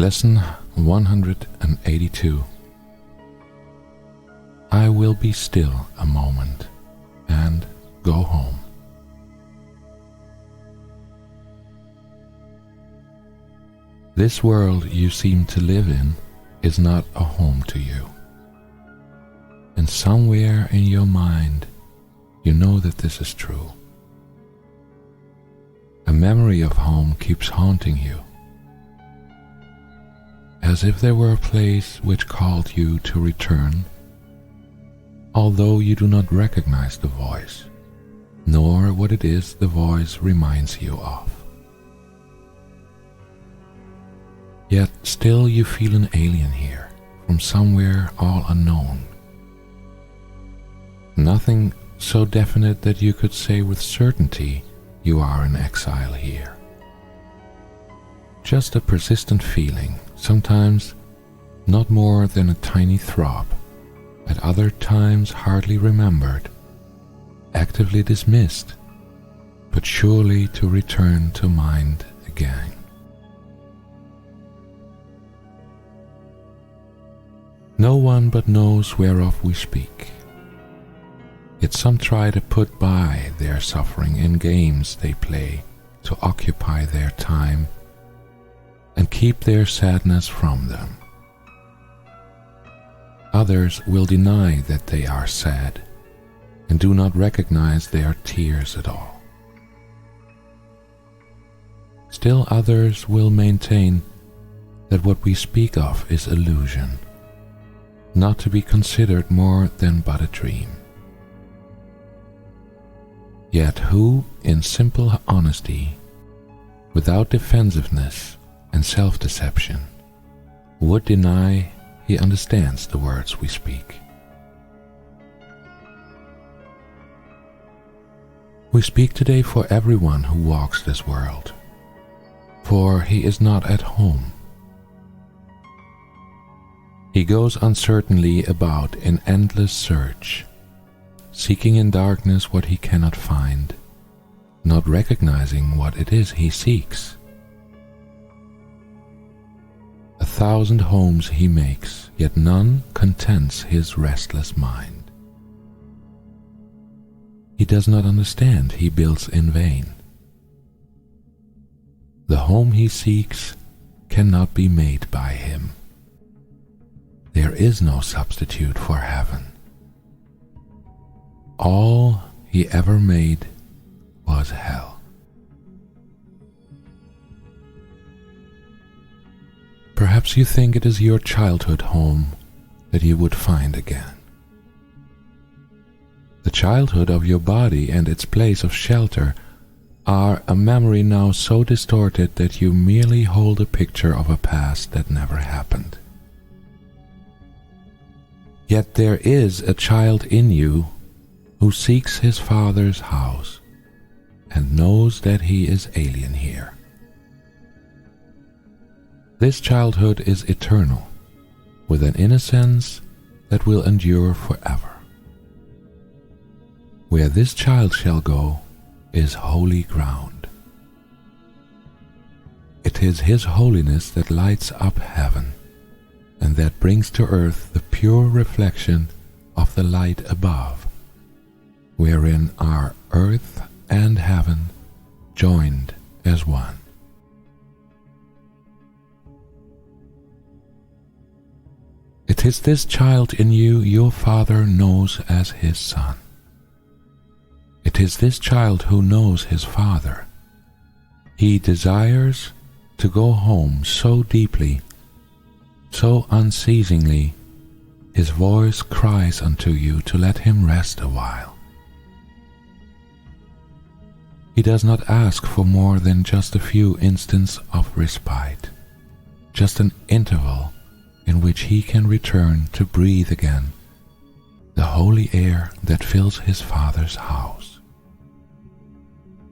Lesson 182. I will be still a moment and go home. This world you seem to live in is not a home to you. And somewhere in your mind, you know that this is true. A memory of home keeps haunting you, as if there were a place which called you to return, although you do not recognize the voice, nor what it is the voice reminds you of. Yet still you feel an alien here, from somewhere all unknown. Nothing so definite that you could say with certainty you are in exile here. Just a persistent feeling, sometimes not more than a tiny throb, at other times hardly remembered, actively dismissed, but surely to return to mind again. No one but knows whereof we speak. Yet some try to put by their suffering in games they play to occupy their time and keep their sadness from them. Others will deny that they are sad and do not recognize their tears at all. Still others will maintain that what we speak of is illusion, not to be considered more than but a dream. Yet who, in simple honesty, without defensiveness and self-deception, would deny he understands the words we speak? We speak today for everyone who walks this world, for he is not at home. He goes uncertainly about in endless search, seeking in darkness what he cannot find, not recognizing what it is he seeks. 1,000 homes he makes, yet none contents his restless mind. He does not understand he builds in vain. The home he seeks cannot be made by him. There is no substitute for heaven. All he ever made was hell. Perhaps you think it is your childhood home that you would find again. The childhood of your body and its place of shelter are a memory now so distorted that you merely hold a picture of a past that never happened. Yet there is a child in you who seeks his father's house and knows that he is alien here. This childhood is eternal, with an innocence that will endure forever. Where this child shall go is holy ground. It is his holiness that lights up heaven, and that brings to earth the pure reflection of the light above, wherein are earth and heaven joined as one. It is this child in you your Father knows as his Son. It is this child who knows his Father. He desires to go home so deeply, so unceasingly, his voice cries unto you to let him rest a while. He does not ask for more than just a few instants of respite, just an interval in which he can return to breathe again the holy air that fills his Father's house.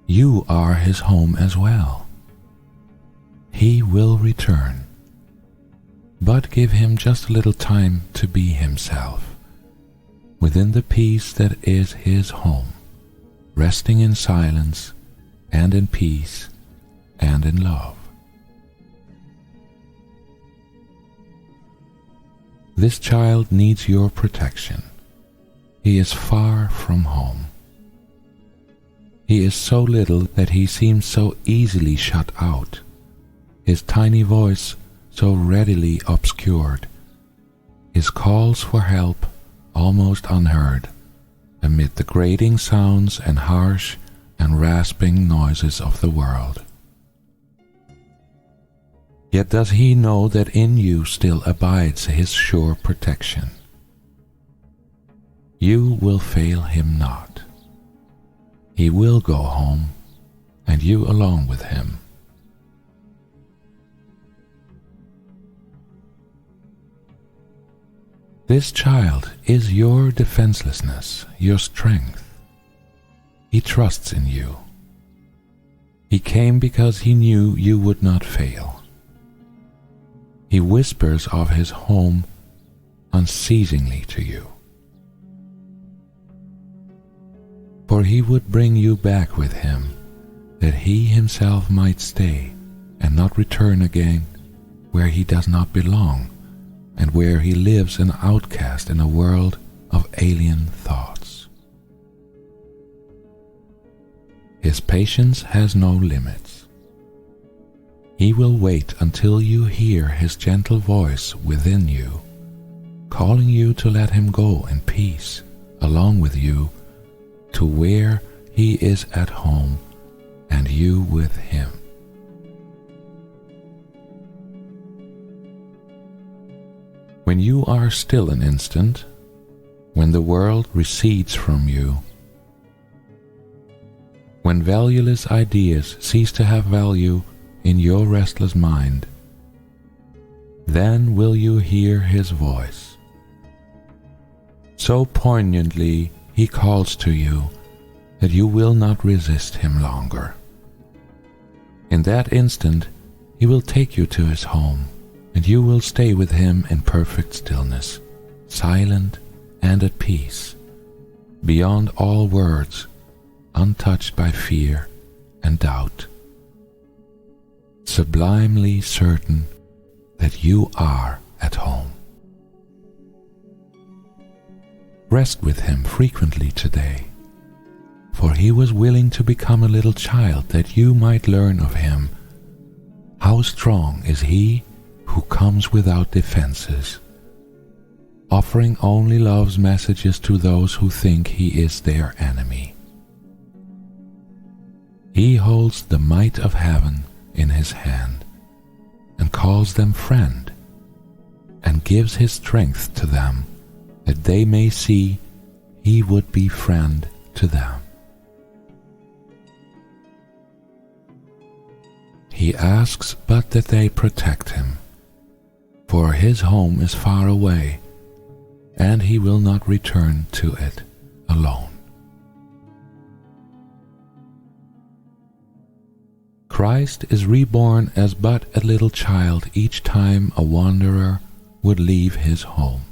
You are his home as well. He will return, but give him just a little time to be himself, within the peace that is his home, resting in silence and in peace and in love. This child needs your protection. He is far from home. He is so little that he seems so easily shut out, his tiny voice so readily obscured, his calls for help almost unheard, amid the grating sounds and harsh and rasping noises of the world. Yet does he know that in you still abides his sure protection. You will fail him not. He will go home, and you along with him. This child is your defenselessness, your strength. He trusts in you. He came because he knew you would not fail. He whispers of his home unceasingly to you. For he would bring you back with him, that he himself might stay and not return again where he does not belong, and where he lives an outcast in a world of alien thoughts. His patience has no limits. He will wait until you hear his gentle voice within you, calling you to let him go in peace along with you to where he is at home and you with him. When you are still an instant, when the world recedes from you, when valueless ideas cease to have value in your restless mind, then will you hear his voice. So poignantly he calls to you that you will not resist him longer. In that instant he will take you to his home, and you will stay with him in perfect stillness, silent and at peace, beyond all words, untouched by fear and doubt, sublimely certain that you are at home. Rest with him frequently today, for he was willing to become a little child that you might learn of him. How strong is he who comes without defenses, offering only love's messages to those who think he is their enemy. He holds the might of heaven in his hand, and calls them friend, and gives his strength to them, that they may see he would be friend to them. He asks but that they protect him, for his home is far away, and he will not return to it alone. Christ is reborn as but a little child each time a wanderer would leave his home.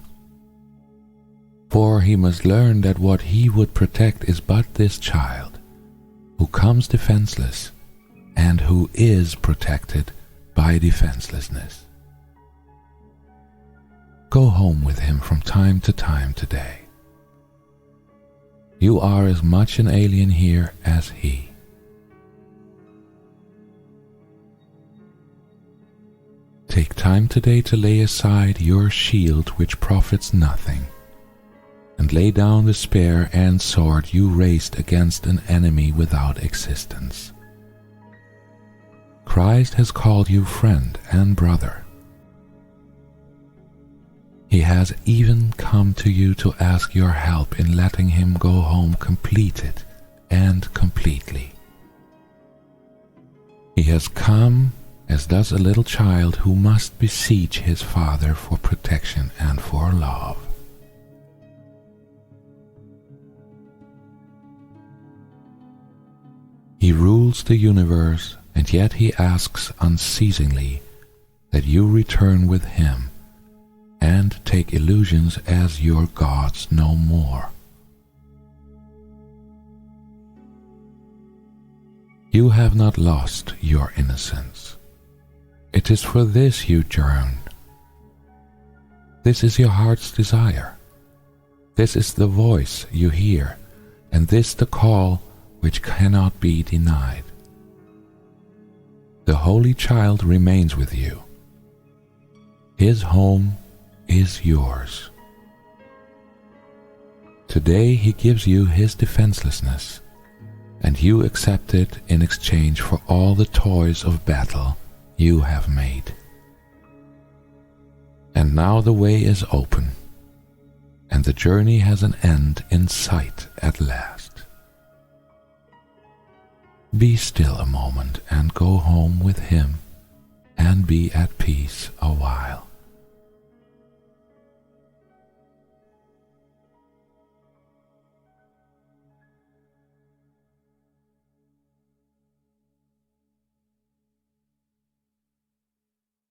For he must learn that what he would protect is but this child, who comes defenseless and who is protected by defenselessness. Go home with him from time to time today. You are as much an alien here as he. Take time today to lay aside your shield which profits nothing, and lay down the spear and sword you raised against an enemy without existence. Christ has called you friend and brother. He has even come to you to ask your help in letting him go home completed and completely. He has come as does a little child who must beseech his father for protection and for love. He rules the universe, and yet he asks unceasingly that you return with him and take illusions as your gods no more. You have not lost your innocence. It is for this you yearn. This is your heart's desire. This is the voice you hear, and this the call which cannot be denied. The Holy Child remains with you. His home is yours. Today he gives you his defenselessness, and you accept it in exchange for all the toys of battle you have made. And now the way is open, and the journey has an end in sight at last. Be still a moment and go home with him, and be at peace a while.